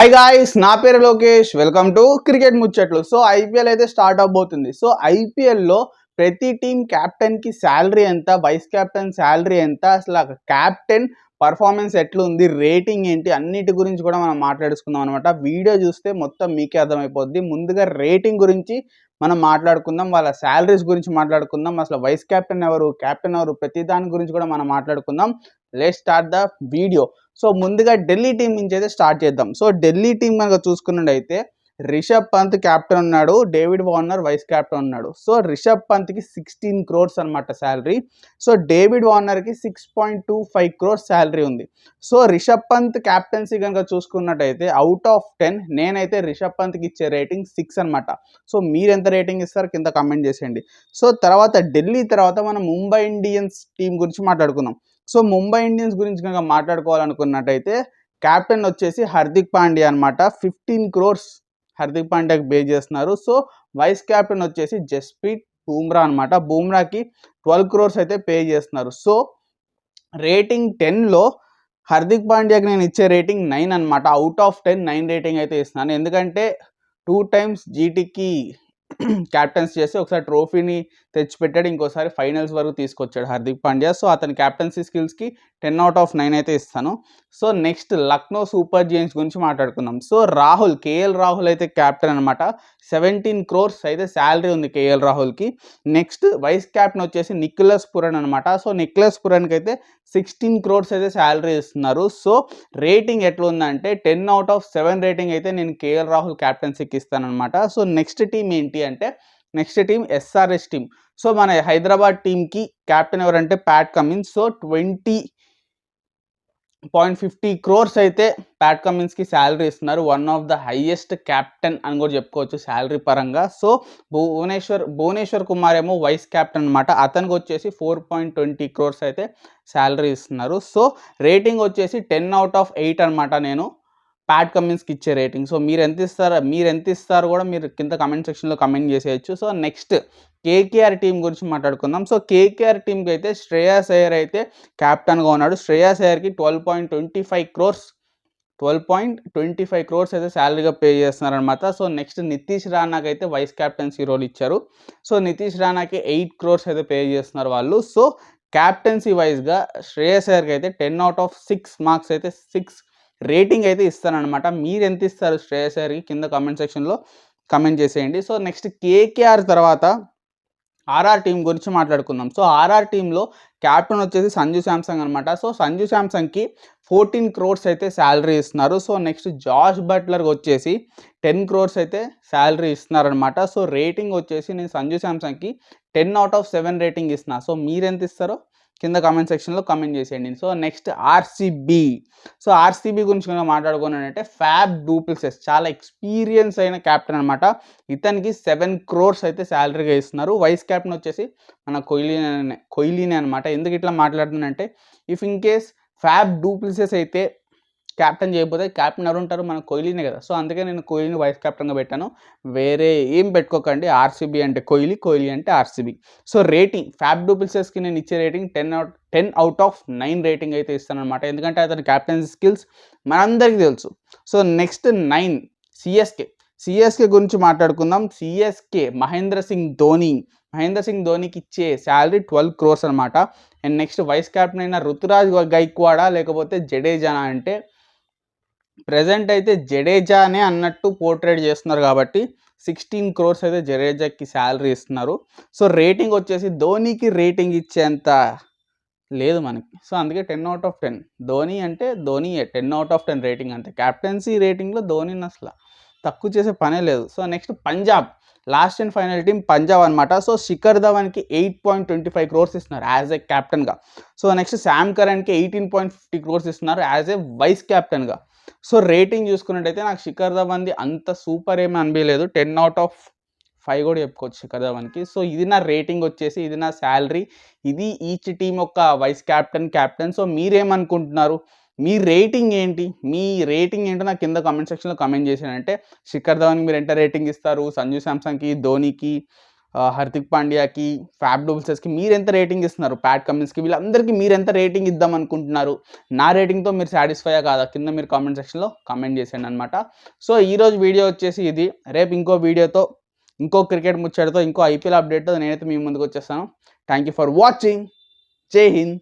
Hi guys, నా పేరు Lokesh. Welcome to cricket ముచ్చట్లు. సో ఐపీఎల్ అయితే స్టార్ట్ అవబోతుంది. సో ఐపీఎల్లో ప్రతి టీం క్యాప్టెన్కి శాలరీ ఎంత, వైస్ క్యాప్టెన్ శాలరీ ఎంత, అసలు క్యాప్టెన్ పర్ఫార్మెన్స్ ఎట్లుంది, రేటింగ్ ఏంటి, అన్నిటి గురించి కూడా మనం మాట్లాడుకుందాం అనమాట. వీడియో చూస్తే మొత్తం మీకే అర్థమైపోద్ది. ముందుగా రేటింగ్ గురించి మనం మాట్లాడుకుందాం, వాళ్ళ శాలరీస్ గురించి మాట్లాడుకుందాం, అసలు వైస్ క్యాప్టెన్ ఎవరు, క్యాప్టెన్ ఎవరు, ప్రతి దాని గురించి కూడా మనం మాట్లాడుకుందాం. Let's start the video. So ముందుగా ఢిల్లీ టీం నుంచి అయితే స్టార్ట్ చేద్దాం. సో ఢిల్లీ టీం కనుక చూసుకున్నట్టయితే రిషబ్ పంత్ క్యాప్టెన్ ఉన్నాడు, డేవిడ్ వార్నర్ వైస్ క్యాప్టెన్ ఉన్నాడు. సో రిషబ్ పంత్కి 16 crores అనమాట శాలరీ. సో డేవిడ్ వార్నర్కి 6.25 crores శాలరీ ఉంది. సో రిషబ్ పంత్ క్యాప్టెన్సీ కనుక చూసుకున్నట్టయితే అవుట్ ఆఫ్ 10 నేనైతే రిషబ్ పంత్కి ఇచ్చే రేటింగ్ 6 అనమాట. సో మీరు ఎంత రేటింగ్ ఇస్తారు కింద కమెంట్ చేసేయండి. సో తర్వాత ఢిల్లీ తర్వాత మనం ముంబై ఇండియన్స్ టీం గురించి మాట్లాడుకుందాం. సో ముంబై ఇండియన్స్ గురించి కనుక మాట్లాడుకోవాలనుకున్నట్టయితే క్యాప్టెన్ వచ్చేసి హార్దిక్ పాండ్యా అనమాట. 15 crores హార్దిక్ పాండ్యాకి పే చేస్తున్నారు. సో వైస్ క్యాప్టెన్ వచ్చేసి జస్ప్రీత్ బూమ్రా అనమాట. బూమ్రాకి 12 crores అయితే పే చేస్తున్నారు. సో రేటింగ్ 10లో హార్దిక్ పాండ్యాకి నేను ఇచ్చే రేటింగ్ 9 అనమాట. అవుట్ ఆఫ్ 10 9 రేటింగ్ అయితే ఇస్తున్నాను. ఎందుకంటే 2 times జీటీకి క్యాప్టెన్స్ చేసి ఒకసారి ట్రోఫీని తెచ్చిపెట్టాడు, ఇంకోసారి ఫైనల్స్ వరకు తీసుకొచ్చాడు హార్దిక్ పాండ్యా. సో అతని క్యాప్టెన్సీ స్కిల్స్కి 10 out of 9 అయితే ఇస్తాను. So next Lucknow super Giants గురించి మాట్లాడుకుందాం. సో కేఎల్ రాహుల్ అయితే క్యాప్టెన్ అనమాట. 17 crores అయితే శాలరీ ఉంది కేఎల్ రాహుల్కి. నెక్స్ట్ వైస్ క్యాప్టెన్ వచ్చేసి నికోలస్ పురన్ అనమాట. సో నికోలస్ పురన్కి అయితే 16 crores అయితే శాలరీ ఇస్తున్నారు. సో రేటింగ్ ఎట్లా ఉందంటే 10 out of 7 రేటింగ్ అయితే నేను కేఎల్ రాహుల్ క్యాప్టెన్సీకి ఇస్తాను అనమాట. సో నెక్స్ట్ టీం ఏంటి అంటే next team SRH team. So మన హైదరాబాద్ టీంకి క్యాప్టెన్ ఎవరంటే ప్యాట్ కమిన్స్. సో 20.50 crores అయితే ప్యాట్ కమిన్స్కి శాలరీ ఇస్తున్నారు. One of the highest captain అని కూడా చెప్పుకోవచ్చు శాలరీ పరంగా. సో భువనేశ్వర్ కుమార్ ఏమో వైస్ క్యాప్టెన్ అనమాట. అతనికి వచ్చేసి 4.20 crores అయితే శాలరీ ఇస్తున్నారు. సో రేటింగ్ వచ్చేసి 10 out of 8 అనమాట నేను ప్యాట్ కమిన్స్కి ఇచ్చే రేటింగ్. సో మీరు ఎంత ఇస్తారు కూడా మీరు కింద కమెంట్ సెక్షన్లో కమెంట్ చేసేయచ్చు. సో నెక్స్ట్ కేకేఆర్ టీం గురించి మాట్లాడుకుందాం. సో కేకేఆర్ టీంకి అయితే శ్రేయాస్ అయ్యర్ అయితే క్యాప్టెన్గా ఉన్నాడు. శ్రేయాస్ అయ్యర్కి 12.25 crores అయితే శాలరీగా పే చేస్తున్నారనమాట. సో నెక్స్ట్ నితీష్ రాణాకి అయితే వైస్ క్యాప్టెన్సీ రోల్ ఇచ్చారు. సో నితీష్ రాణాకి 8 crores అయితే పే చేస్తున్నారు వాళ్ళు. సో క్యాప్టెన్సీ వైజ్గా శ్రేయాస్ అయ్యర్కి అయితే 10 out of 6 మార్క్స్ అయితే 6 రేటింగ్ అయితే ఇస్తానమాట. మీరు ఎంత ఇస్తారు శ్రేయస్ అయ్యర్కి కింద కమెంట్ సెక్షన్లో కమెంట్ చేసేయండి. సో నెక్స్ట్ కేకేఆర్ తర్వాత ఆర్ఆర్ టీం గురించి మాట్లాడుకుందాం. సో ఆర్ఆర్ టీంలో క్యాప్టెన్ వచ్చేసి సంజు శాంసంగ్ అనమాట. సో సంజు శాంసంగ్కి 14 crores అయితే శాలరీ ఇస్తున్నారు. సో నెక్స్ట్ జాష్ బట్లర్కి వచ్చేసి 10 crores అయితే శాలరీ ఇస్తున్నారనమాట. సో రేటింగ్ వచ్చేసి నేను సంజు శాంసంగ్కి 10 out of 7 రేటింగ్ ఇస్తున్నా. సో మీరు ఎంత ఇస్తారో కింద కామెంట్ సెక్షన్లో కమెంట్ చేసేయండి. So next RCB. So RCB గురించి కనుక మాట్లాడుకున్నానంటే ఫ్యాబ్ డూప్లెసిస్ చాలా ఎక్స్పీరియన్స్ అయిన క్యాప్టెన్ అనమాట. ఇతనికి 7 crores అయితే శాలరీగా ఇస్తున్నారు. వైస్ క్యాప్టెన్ వచ్చేసి మన కోహ్లీనే అనమాట. ఎందుకు ఇట్లా మాట్లాడుతున్నానంటే if in case Faf du Plessis అయితే క్యాప్టెన్ చేయకపోతే క్యాప్టెన్ ఎవరు ఉంటారు, మన కోహ్లీనే కదా. సో అందుకే నేను కోహ్లీని వైస్ క్యాప్టెన్గా పెట్టాను. వేరే ఏం పెట్టుకోకండి. ఆర్సీబీ అంటే కోహ్లీ అంటే ఆర్సీబీ. సో రేటింగ్ ఫ్యాబ్ డూప్లెసిస్కి నేను ఇచ్చే రేటింగ్ 10 out of 9 రేటింగ్ అయితే ఇస్తాను అనమాట. ఎందుకంటే అతని క్యాప్టెన్సీ స్కిల్స్ మనందరికీ తెలుసు. సో నెక్స్ట్ 9 సిఎస్కే గురించి మాట్లాడుకుందాం. సిఎస్కే మహేంద్ర సింగ్ ధోనికి ఇచ్చే శాలరీ 12 crores అనమాట. అండ్ నెక్స్ట్ వైస్ క్యాప్టెన్ అయిన రుతురాజ్ గైక్వాడా లేకపోతే జడేజానా అంటే ప్రజెంట్ అయితే జడేజానే అన్నట్టు పోర్ట్రేట్ చేస్తున్నారు కాబట్టి 16 crores అయితే జడేజాకి శాలరీ ఇస్తున్నారు. సో రేటింగ్ వచ్చేసి ధోనికి రేటింగ్ ఇచ్చేంత లేదు మనకి. సో అందుకే 10 out of 10. ధోని అంటే ధోనియే 10 out of 10 రేటింగ్ అంతే. క్యాప్టెన్సీ రేటింగ్లో ధోనిని అసలు తక్కువ చేసే పనే లేదు. So next Punjab last and final team Punjab అనమాట. సో శిఖర్ ధవన్కి 8.25 crores ఇస్తున్నారు యాజ్ ఏ క్యాప్టెన్గా. సో నెక్స్ట్ శామ్ కరణ్కి 18.50 crores ఇస్తున్నారు యాజ్ ఏ వైస్ క్యాప్టెన్గా. సో రేటింగ్ చూసుకున్నట్టయితే నాకు శిఖర్ ధవన్ది అంత సూపర్ ఏమీ అనిపించలేదు. 10 out of 5 కూడా చెప్పుకోవచ్చు శిఖర్ ధవన్కి. సో ఇది నా రేటింగ్ వచ్చేసి, ఇది నా శాలరీ, ఇది ఈచ్ టీం యొక్క వైస్ క్యాప్టెన్. సో మీరేమనుకుంటున్నారు, మీ రేటింగ్ ఏంటో నాకు కింద కమెంట్ సెక్షన్లో కమెంట్ చేశానంటే శిఖర్ ధవన్కి మీరు ఎంత రేటింగ్ ఇస్తారు, సంజు శాంసంగ్కి, ధోనికి, హార్దిక్ పాండ్యాకి, ఫ్యాబ్ డూప్లెసిస్కి మీరెంత రేటింగ్ ఇస్తున్నారు? ప్యాట్ కమిన్స్కి, వీళ్ళందరికీ మీరెంత రేటింగ్ ఇద్దాం అనుకుంటున్నారు? నా రేటింగ్తో మీరు సాటిస్ఫైయా కాదా? కింద మీరు కామెంట్ సెక్షన్లో కామెంట్ చేసేయండి అనమాట. సో ఈరోజు వీడియో వచ్చేసి ఇది. రేపు ఇంకో వీడియోతో, ఇంకో క్రికెట్ ముచ్చటతో, ఇంకో ఐపీఎల్ అప్డేట్తో నేనైతే మీ ముందుకు వచ్చేస్తాను. Thank you for watching. జై హింద్.